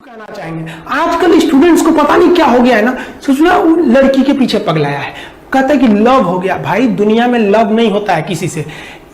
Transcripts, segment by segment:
कहना चाहेंगे आजकल स्टूडेंट्स को पता नहीं क्या हो गया है ना, सोचना लड़की के पीछे पगलाया है, कहता है कि लव हो गया। भाई दुनिया में लव नहीं होता है किसी से,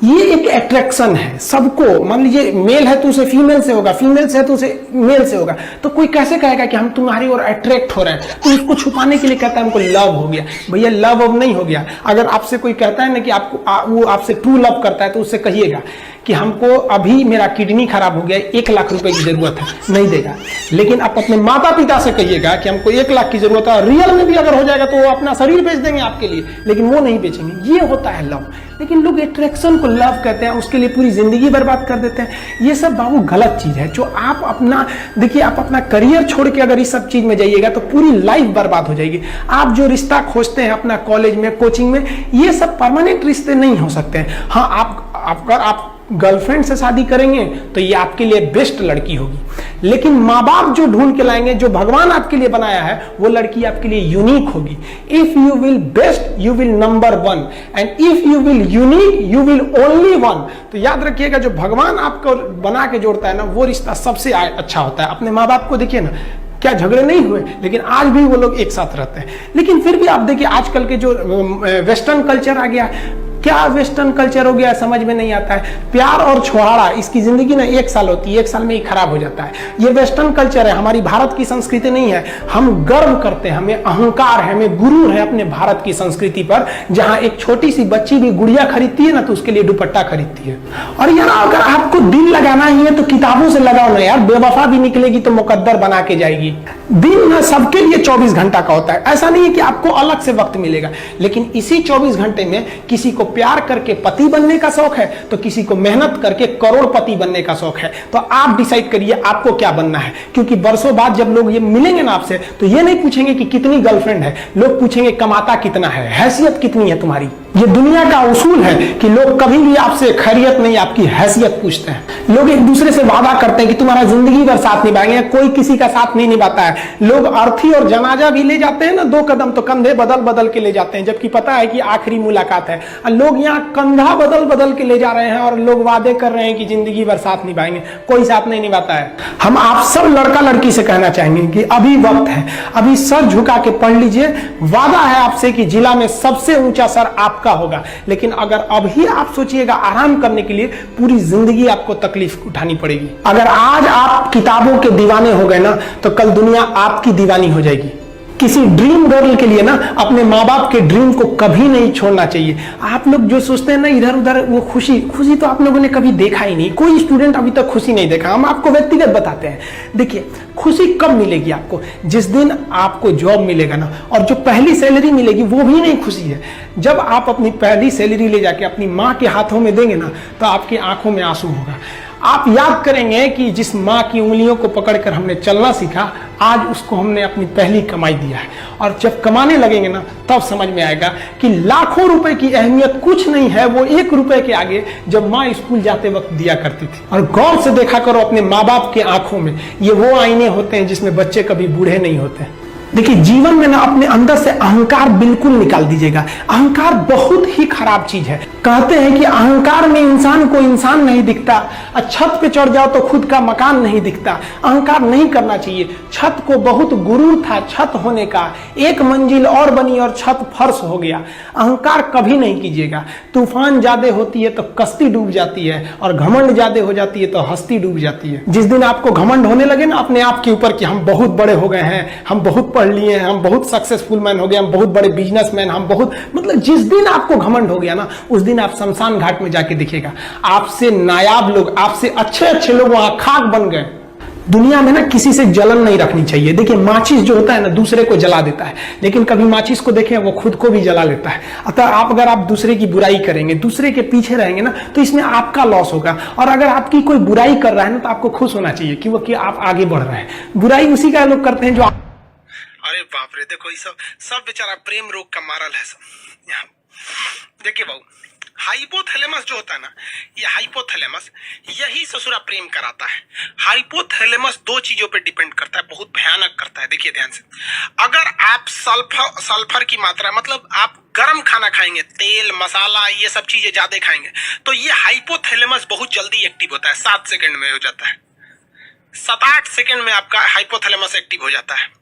ये एक अट्रैक्शन है सबको। मान लीजिए मेल है तो उसे फीमेल से होगा, फीमेल से है तो उसे मेल से होगा। तो कोई कैसे कहेगा कि हम तुम्हारी ओर अट्रैक्ट हो रहे हैं, तो उसको छुपाने के लिए कहता है हमको लव हो गया। भैया लव अब नहीं हो गया। अगर आपसे कोई कहता है ना कि आपको वो आपसे ट्रू लव करता है, तो उससे कहिएगा कि हमको अभी मेरा किडनी खराब हो गया, 1 लाख रुपए की जरूरत है, नहीं देगा। लेकिन आप अपने माता पिता से कहिएगा कि हमको 1 लाख की जरूरत है, रियल में भी अगर हो जाएगा तो वो अपना शरीर बेच देंगे आपके लिए, लेकिन वो नहीं बेचेंगे। ये होता है लव। लेकिन लोग अट्रैक्शन को लव कहते हैं, उसके लिए पूरी जिंदगी बर्बाद कर देते हैं। ये सब बाबू गलत चीज है। जो आप अपना देखिए, आप अपना करियर छोड़ के अगर इस सब चीज में जाइएगा तो पूरी लाइफ बर्बाद हो जाएगी। आप जो रिश्ता खोजते हैं अपना कॉलेज में, कोचिंग में, ये सब परमानेंट रिश्ते नहीं हो सकते हैं। हाँ, आप गर्लफ्रेंड से शादी करेंगे तो ये आपके लिए बेस्ट लड़की होगी, लेकिन माँ बाप जो ढूंढ के लाएंगे, जो भगवान आपके लिए बनाया है, वो लड़की आपके लिए यूनिक होगी। If you will best you will number 1 and if you will unique you will only 1। तो याद रखिएगा, जो भगवान आपको बना के जोड़ता है ना, वो रिश्ता सबसे अच्छा होता है। अपने माँ बाप को देखिए ना, क्या झगड़े नहीं हुए, लेकिन आज भी वो लोग एक साथ रहते हैं। लेकिन फिर भी आप देखिए आजकल के जो वेस्टर्न कल्चर आ गया, क्या वेस्टर्न कल्चर हो गया समझ में नहीं आता है। प्यार और छोहाड़ा, इसकी जिंदगी ना 1 साल होती है, 1 साल में ही खराब हो जाता है। ये वेस्टर्न कल्चर है, हमारी भारत की संस्कृति नहीं है। हम गर्व करते हैं, हमें अहंकार है, हमें गुरूर है अपने भारत की संस्कृति पर। जहां एक छोटी सी बच्ची भी गुड़िया खरीदती है ना, तो उसके लिए दुपट्टा खरीदती है। और यार अगर आपको दिल लगाना ही है तो किताबों से लगाओ ना यार, बेवफा भी निकलेगी तो मुकद्दर बना के जाएगी। दिन ना सबके लिए 24 घंटा का होता है। ऐसा नहीं है कि आपको अलग से वक्त मिलेगा, लेकिन इसी 24 घंटे में किसी को प्यार करके पति बनने का शौक है, तो किसी को मेहनत करके करोड़पति बनने का शौक है। तो आप डिसाइड करिए आपको क्या बनना है। क्योंकि बरसों बाद जब लोग ये मिलेंगे ना आपसे, तो ये नहीं पूछेंगे कि कितनी गर्लफ्रेंड है, लोग पूछेंगे कमाता कितना है, हैसियत कितनी है तुम्हारी। ये दुनिया का उसूल है कि लोग कभी भी आपसे खैरियत नहीं, आपकी हैसियत पूछते हैं। लोग एक दूसरे से वादा करते हैं कि तुम्हारा जिंदगी भर साथ निभाएंगे, कोई किसी का साथ नहीं निभाता है। लोग अर्थी और जनाजा भी ले जाते हैं ना 2 कदम, तो कंधे बदल बदल के ले जाते हैं, जबकि पता है कि आखिरी मुलाकात है। लोग यहाँ कंधा बदल बदल के ले जा रहे हैं और लोग वादे कर रहे हैं कि जिंदगी भर साथ निभाएंगे, कोई साथ नहीं निभाता है। हम आप सब लड़का लड़की से कहना चाहेंगे कि अभी वक्त है, अभी सर झुका के पढ़ लीजिए। वादा है आपसे कि जिला में सबसे ऊंचा सर आपका होगा। लेकिन अगर अभी आप सोचिएगा आराम करने के लिए, पूरी जिंदगी आपको तकलीफ उठानी पड़ेगी। अगर आज आप किताबों के दीवाने हो गए ना, तो कल दुनिया आपकी दीवानी हो जाएगी। किसी ड्रीम गर्ल के लिए ना अपने माँ बाप के ड्रीम को कभी नहीं छोड़ना चाहिए। आप लोग जो सोचते हैं ना इधर उधर, वो खुशी तो आप लोगों ने कभी देखा ही नहीं। कोई स्टूडेंट अभी तक खुशी नहीं देखा। हम आपको व्यक्तिगत बताते हैं। देखिए खुशी कब मिलेगी आपको, जिस दिन आपको जॉब मिलेगा ना, और जो पहली सैलरी मिलेगी वो भी नहीं खुशी है। जब आप अपनी पहली सैलरी ले जाके अपनी माँ के हाथों में देंगे ना, तो आपकी आंखों में आंसू होगा। आप याद करेंगे कि जिस माँ की उंगलियों को पकड़कर हमने चलना सीखा, आज उसको हमने अपनी पहली कमाई दिया है। और जब कमाने लगेंगे ना, तब समझ में आएगा कि लाखों रुपए की अहमियत कुछ नहीं है, वो 1 रुपए के आगे जब माँ स्कूल जाते वक्त दिया करती थी। और गौर से देखा करो अपने माँ बाप के आंखों में, ये वो आईने होते हैं जिसमें बच्चे कभी बूढ़े नहीं होते। देखिए जीवन में ना अपने अंदर से अहंकार बिल्कुल निकाल दीजिएगा। अहंकार बहुत ही खराब चीज है। कहते हैं कि अहंकार में इंसान को इंसान नहीं दिखता, छत पे चढ़ जाओ तो खुद का मकान नहीं दिखता। अहंकार नहीं करना चाहिए। छत को बहुत गुरूर था छत होने का, 1 मंजिल और बनी और छत फर्श हो गया। अहंकार कभी नहीं कीजिएगा। तूफान ज्यादा होती है तो कश्ती डूब जाती है, और घमंड ज्यादा हो जाती है तो हस्ती डूब जाती है। जिस दिन आपको घमंड होने लगे ना अपने आप के ऊपर कि हम बहुत बड़े हो गए हैं, हम बहुत पढ़ लिए हैं, हम बहुत सक्सेसफुल मैन हो गए, हम बहुत बड़े बिजनेसमैन, हम बहुत, मतलब जिस दिन आपको घमंड हो गया ना, उस दिन आप शमशान घाट में जाके देखिएगा आपसे नायाब लोग, आपसे अच्छे लोग वहां खाक बन गए। दुनिया में ना किसी से जलन नहीं रखनी चाहिए। देखिए माचिस जो होता है ना दूसरे को जला देता है, लेकिन कभी माचिस को देखें वो खुद को भी जला लेता है। अतः अगर आप दूसरे की बुराई करेंगे, दूसरे के पीछे रहेंगे ना, तो इसमें आपका लॉस होगा। और अगर आपकी कोई बुराई कर रहा है ना, तो आपको खुश होना चाहिए कि आप आगे बढ़ रहे हैं। बुराई उसी का लोग करते हैं जो अरे बाप रे, देखो ये सब बेचारा प्रेम रोग का मारल है सब। यहाँ देखिए बाबू, हाइपोथैलेमस जो होता है ना, ये हाइपोथैलेमस यही ससुरा प्रेम कराता है। हाइपोथैलेमस 2 चीजों पे डिपेंड करता है, बहुत भयानक करता है। देखिए ध्यान से, अगर आप सल्फर की मात्रा, मतलब आप गर्म खाना खाएंगे, तेल मसाला ये सब चीजें ज्यादा खाएंगे, तो ये हाइपोथैलेमस बहुत जल्दी एक्टिव होता है, 7 सेकंड में हो जाता है। 7-8 सेकंड में आपका हाइपोथैलेमस एक्टिव हो जाता है।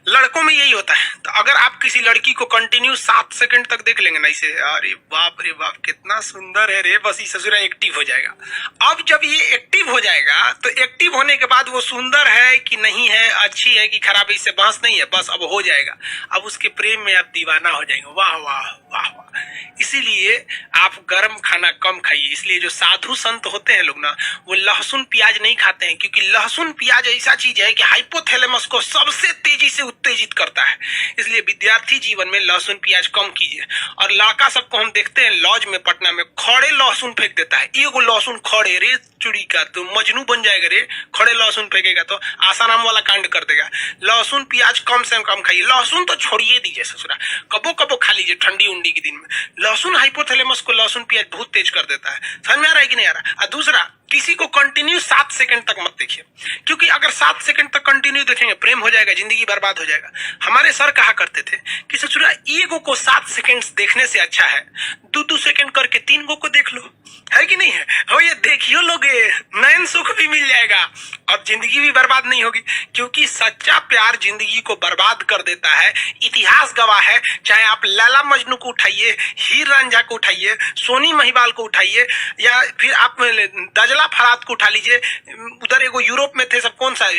लड़कों में यही होता है। तो अगर आप किसी लड़की को कंटिन्यू 7 सेकंड तक देख लेंगे ना इसे, अरे बाप रे बाप कितना सुंदर है रे, बस ये ससुरा एक्टिव हो जाएगा। अब जब ये एक्टिव हो जाएगा तो एक्टिव होने के बाद वो सुंदर है कि नहीं है, अच्छी है कि खराब है, इससे बहस नहीं है, बस अब हो जाएगा। अब उसके प्रेम में आप दीवाना हो जाएंगे। वाह वाह वाह वाह। इसीलिए आप गर्म खाना कम खाइए। इसलिए जो साधु संत होते हैं लोग ना, वो लहसुन प्याज नहीं खाते हैं, क्योंकि लहसुन प्याज ऐसा चीज है कि हाइपोथैलेमस को सबसे तेजी से उत्तेजित करता है। इसलिए विद्यार्थी जीवन में लहसुन प्याज कम कीजिए। और लड़का सबको हम देखते हैं लॉज में पटना में खड़े लहसुन फेंक देता है। एगो लहसुन खड़े, रे चुड़ी का तो मजनू बन जाएगा रे। खड़े लहसुन फेंकेगा तो आसाराम वाला कांड कर देगा। लहसुन प्याज कम से कम खाइए। लहसुन तो छोड़िए दीजिए ससुरा, कबो कबो खा लीजिए ठंडी उंडी के दिन में। लहसुन हाइपोथैलेमस को लहसुन प्याज बहुत तेज कर देता है। समझ में आ रहा है कि नहीं आ रहा? और दूसरा, किसी को कंटिन्यू 7 सेकंड तक मत देखिए, क्योंकि अगर 7 सेकंड तक कंटिन्यू देखेंगे प्रेम हो जाएगा, जिंदगी बर्बाद हो जाएगा। हमारे सर कहा करते थे कि ससुरा ईगो को 7 सेकंड देखने से अच्छा है 2-2 सेकंड करके 3 गो को देख लो, है कि नहीं है? हो ये देखियो लोगे, नयन सुख भी मिल जाएगा और जिंदगी भी बर्बाद नहीं होगी। क्योंकि सच्चा प्यार जिंदगी को बर्बाद कर देता है। इतिहास गवाह है। चाहे आप लैला मजनू को उठाइए, हीर रांझा को उठाइए, सोनी महिवाल को उठाइए, या फिर आप दजला फरात को उठा लीजिए। उधर एगो यूरोप में थे सब, कौन सा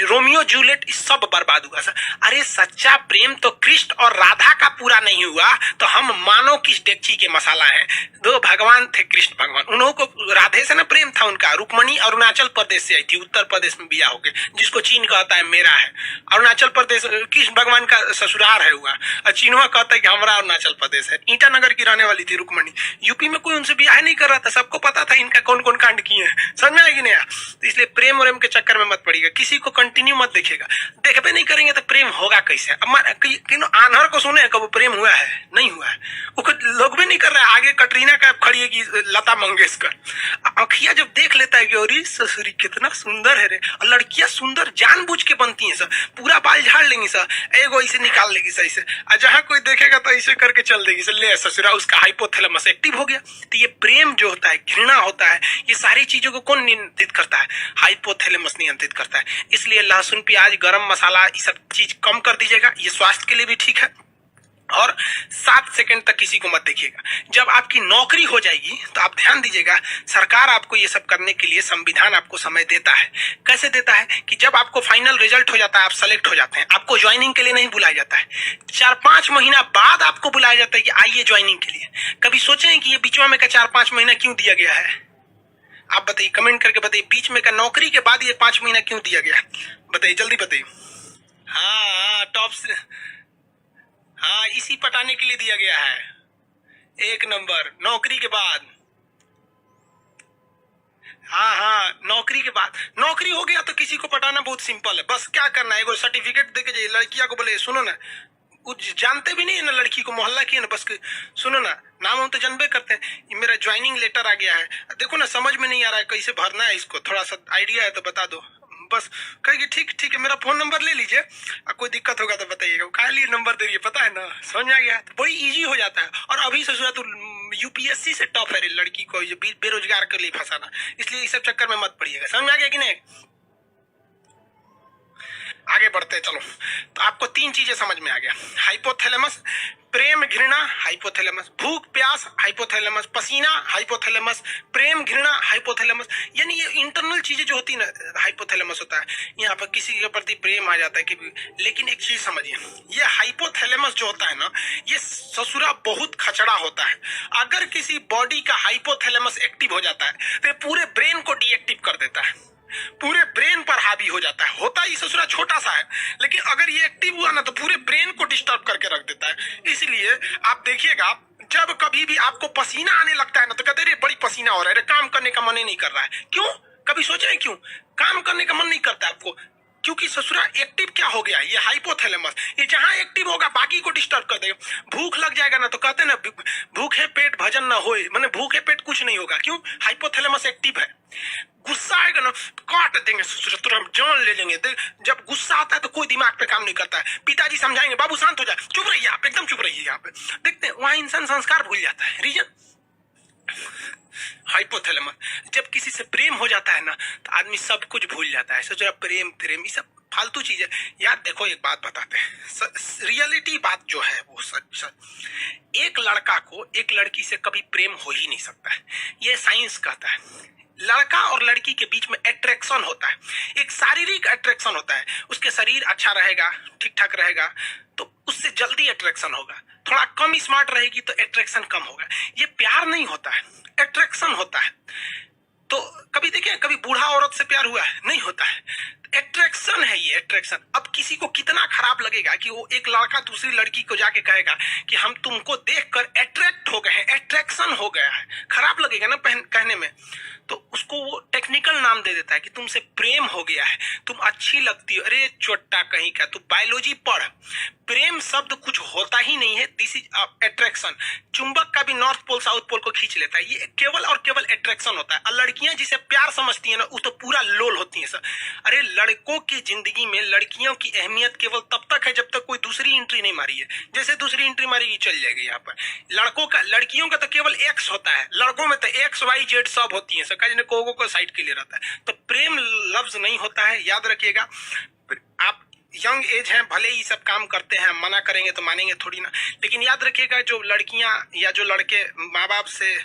रोमियो जूलियट, सब बर्बाद हुआ सर। अरे सच्चा प्रेम तो कृष्ण और राधा का पूरा नहीं हुआ तो हम मानो किस डेगची के मसाला हैं। दो भगवान थे कृष्ण भगवान, उन्हों को राधे से ना प्रेम था उनका। रुक्मणी अरुणाचल प्रदेश से आई थी, उत्तर प्रदेश में बिया होके, जिसको चीन कहता है मेरा है। अरुणाचल प्रदेश कृष्ण भगवान का ससुराल है हुआ, और चीनवा कहता है कि हमारा अरुणाचल प्रदेश है। ईटानगर की रहने वाली थी रुक्मणी। यूपी में कोई उनसे बियाह नहीं कर रहा था, सबको पता था इनका कौन कौन कांड किए हैं। समझ में आएगी नहीं? तो इसलिए प्रेम और के चक्कर में मत पड़िएगा। किसी को कंटिन्यू मत देखिएगा। देखबे नहीं करेंगे तो प्रेम होगा कैसे? अब आन्हर को सुने कब प्रेम हुआ है? नहीं हुआ है। वो लोग भी नहीं कर रहे। आगे कटरीना कैफ खड़ी है कि लता मंगेशकर। अखिया जब देख लेता है कि अरे ससुरी कितना सुंदर है रे, और लड़कियां सुंदर जानबूझ के बनती हैं सर, पूरा बाल झाड़ लेंगी सर, एगो ऐसे निकाल लेगी सर ऐसे, और जहां कोई देखेगा तो ऐसे करके चल देगी सर, ले ससुरा उसका हाइपोथैलेमस एक्टिव हो गया। तो ये प्रेम जो होता है, घृणा होता है, ये सारी चीजों को कौन नियंत्रित करता है? हाइपोथैलेमस नियंत्रित करता है। इसलिए लहसुन प्याज गरम मसाला ये सब चीज कम कर दीजिएगा, ये स्वास्थ्य के लिए भी ठीक है। और 7 सेकंड तक किसी को मत देखिएगा। जब आपकी नौकरी हो जाएगी तो आप ध्यान दीजिएगा, सरकार आपको ये सब करने के लिए, संविधान आपको समय देता है। कैसे देता है? कि जब आपको फाइनल रिजल्ट हो जाता है, आप सेलेक्ट हो जाते हैं, आपको ज्वाइनिंग के लिए नहीं बुलाया जाता है। 4-5 महीना बाद आपको बुलाया जाता है कि आइए ज्वाइनिंग के लिए। कभी सोचे हैं कि ये बीच में का 4-5 महीना क्यों दिया गया है? आप बताइए, कमेंट करके बताइए, बीच में का नौकरी के बाद ये 5 महीना क्यों दिया गया? बताइए, जल्दी बताइए। हाँ, टॉप से, हाँ, इसी पटाने के लिए दिया गया है। 1 नंबर नौकरी के बाद। हाँ हाँ, नौकरी के बाद। नौकरी हो गया तो किसी को पटाना बहुत सिंपल है। बस क्या करना है, एगो सर्टिफिकेट देके जाइए। लड़कियां को बोले सुनो ना, जानते भी नहीं है ना लड़की को, मोहल्ला की है ना, बस सुनो ना, नाम हम तो जानबे करते हैं, ये मेरा ज्वाइनिंग लेटर आ गया है, देखो ना समझ में नहीं आ रहा है कैसे भरना है इसको, थोड़ा सा आइडिया है तो बता दो। बस कहेगी ठीक ठीक है, मेरा फोन नंबर ले लीजिए, कोई दिक्कत होगा तो बताइएगा। काहे लिए नंबर दे रही है पता है ना? समझ में आ गया? तो बड़ी इजी हो जाता है। और अभी ससुरा तो यूपीएससी से टॉप है लड़की को बेरोजगार के लिए फंसाना। इसलिए इस सब चक्कर में मत पड़िएगा। समझ में आ गया कि नहीं? आगे बढ़ते चलो। तो आपको 3 चीजें समझ में आ गया। हाइपोथैलेमस, प्रेम घृणा, हाइपोथैलेमस, भूख प्यास, हाइपोथैलेमस, पसीना, हाइपोथैलेमस, प्रेम घृणा, हाइपोथैलेमस। यानी ये इंटरनल चीजें जो होती है ना, हाइपोथैलेमस होता है। यहाँ पर किसी के प्रति प्रेम आ जाता है कि, लेकिन एक चीज समझिए, ये हाइपोथैलेमस जो होता है ना, ये ससुरा बहुत खचड़ा होता है। अगर किसी बॉडी का हाइपोथैलेमस एक्टिव हो जाता है तो पूरे ब्रेन को डीएक्टिव कर देता है, पूरे ब्रेन पर हावी हो जाता है। होता ही ससुरा छोटा सा है, लेकिन अगर ये एक्टिव हुआ ना तो पूरे ब्रेन को डिस्टर्ब करके रख देता है। इसलिए आप देखिएगा, जब कभी भी आपको पसीना आने लगता है ना तो कहते रे बड़ी पसीना हो रहा है, काम करने का मन ही नहीं कर रहा है। क्यों? कभी सोचे हैं क्यों काम करने का मन नहीं करता आपको? क्योंकि ससुरा एक्टिव क्या हो गया, ये हाइपोथैलेमस। ये जहां एक्टिव होगा बाकी को डिस्टर्ब कर देगा। भूख लग जाएगा ना तो कहते हैं ना, भूखे पेट भजन ना होए, माने भूखे पेट कुछ नहीं होगा। क्यों? हाइपोथैलेमस एक्टिव है। गुस्सा आएगा ना काट देंगे ससुरा, तुरंत जान ले लेंगे। जब गुस्सा आता है तो कोई दिमाग पे काम नहीं करता है। पिताजी समझाएंगे बाबू शांत हो जाए, चुप रहिए आप, एकदम चुप रहिए। यहाँ पे देखते हैं वहां इंसान संस्कार भूल जाता है। Reason hypothalamus. जब किसी से प्रेम हो जाता है ना तो आदमी सब कुछ भूल जाता है। सोचो प्रेम प्रेम ये सब फालतू चीज है यार। देखो एक बात बताते हैं, रियलिटी बात जो है वो सच सच, एक लड़का को एक लड़की से कभी प्रेम हो ही नहीं सकता है, ये साइंस कहता है। लड़का और लड़की के बीच में अट्रैक्शन होता है, एक शारीरिक अट्रैक्शन होता है। उसके शरीर अच्छा रहेगा, ठीक ठाक रहेगा तो उससे जल्दी अट्रैक्शन होगा। थोड़ा कम स्मार्ट रहेगी तो अट्रैक्शन कम होगा। ये प्यार नहीं होता है, अट्रैक्शन होता है। तो कभी देखिए, कभी बूढ़ा औरत से प्यार हुआ है? नहीं होता है। अट्रैक्शन है ये, अट्रैक्शन। अब किसी को कितना खराब लगेगा कि वो एक लड़का दूसरी लड़की को जाके कहेगा कि हम तुमको देखकर अट्रैक्ट हो गए हैं, अट्रैक्शन हो गया है। खराब लगेगा ना कहने में। तो उसको वो टेक्निकल नाम दे देता है कि तुमसे प्रेम हो गया है, तुम अच्छी लगती हो। अरे चोट्टा कहीं का, तू बायोलॉजी पढ़। प्रेम शब्द कुछ होता ही नहीं है, दिस इज अट्रैक्शन। चुंबक का भी नॉर्थ पोल साउथ पोल को खींच लेता है, ये केवल और केवल अट्रैक्शन होता है। और लड़कियां जिसे प्यार समझती है ना वो तो पूरा लोल होती है सर। अरे लड़कों की जिंदगी में लड़कियों की अहमियत केवल तब तक है जब तक कोई दूसरी एंट्री नहीं मारी है। जैसे दूसरी एंट्री मारेगी चल जाएगी यहाँ पर। लड़कियों का तो केवल एक्स होता है, लड़कों में तो एक्स वाई जेड सब होती है सर। को साइड के लिए रहता है। तो प्रेम लफ्ज नहीं होता है, याद रखिएगा। आप यंग एज हैं, भले ही सब काम करते हैं, मना करेंगे तो मानेंगे थोड़ी ना, लेकिन याद रखिएगा जो लड़कियां या जो लड़के माँ बाप से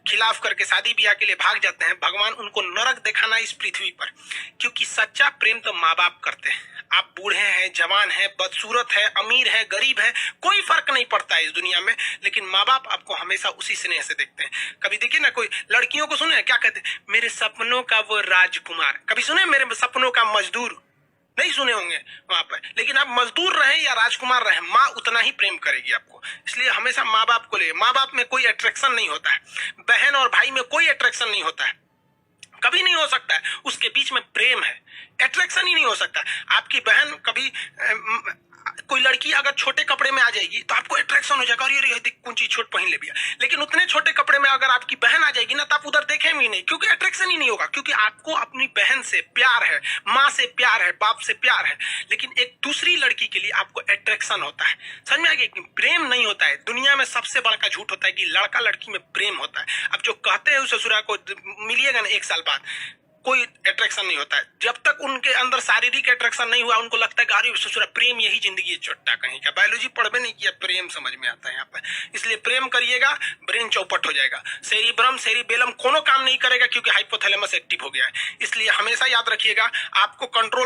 खिलाफ करके शादी ब्याह के लिए भाग जाते हैं, भगवान उनको नरक दिखाना इस पृथ्वी पर। क्योंकि सच्चा प्रेम तो माँ बाप करते हैं। आप बूढ़े हैं, जवान हैं, बदसूरत है, अमीर है, गरीब है, कोई फर्क नहीं पड़ता है इस दुनिया में, लेकिन माँ बाप आपको हमेशा उसी स्नेह से देखते हैं। कभी देखिए ना, कोई लड़कियों को सुने क्या कहते हैं, मेरे सपनों का वो राजकुमार। कभी सुने मेरे सपनों का मजदूर? नहीं सुने होंगे वहां पर। लेकिन आप मजदूर रहे या राजकुमार रहे, माँ उतना ही प्रेम करेगी आपको। इसलिए हमेशा माँ बाप को ले। माँ बाप में कोई अट्रैक्शन नहीं होता है, बहन और भाई में कोई अट्रैक्शन नहीं होता है, कभी नहीं हो सकता है। उसके बीच में प्रेम है, अट्रैक्शन ही नहीं हो सकता। आपकी बहन कभी कोई लड़की अगर छोटे कपड़े में आ जाएगी तो आपको अट्रैक्शन हो जाएगा, और ये देख कौन चीज छोट पहन ले भैया। लेकिन उतने छोटे कपड़े में अगर आपकी बहन आ जाएगी ना तो आप उधर देखेंगे ही नहीं, क्योंकि अट्रैक्शन ही नहीं होगा। क्योंकि आपको अपनी बहन से प्यार है, माँ से प्यार है, बाप से प्यार है। लेकिन एक दूसरी लड़की के लिए आपको अट्रैक्शन होता है। समझ में आ गया? प्रेम नहीं होता है। दुनिया में सबसे बड़ा झूठ होता है कि लड़का लड़की में प्रेम होता है। अब जो कहते हैं उस ससुरा को मिलिएगा ना 1 साल बाद, कोई अट्रैक्शन नहीं होता है। जब तक उनके अंदर शारीरिक अट्रैक्शन नहीं हुआ, उनको लगता है कि अरे ससुरा प्रेम यही जिंदगी है। चोट्टा कहीं का, बायोलॉजी पढ़वे नहीं किया, प्रेम समझ में आता है यहाँ पर। इसलिए प्रेम करिएगा, ब्रेन चौपट हो जाएगा। सेरिब्रम सेरिबेलम कोनो काम नहीं करेगा, क्योंकि हाइपोथैलेमस एक्टिव हो गया है। इसलिए हमेशा याद रखिएगा, आपको कंट्रोल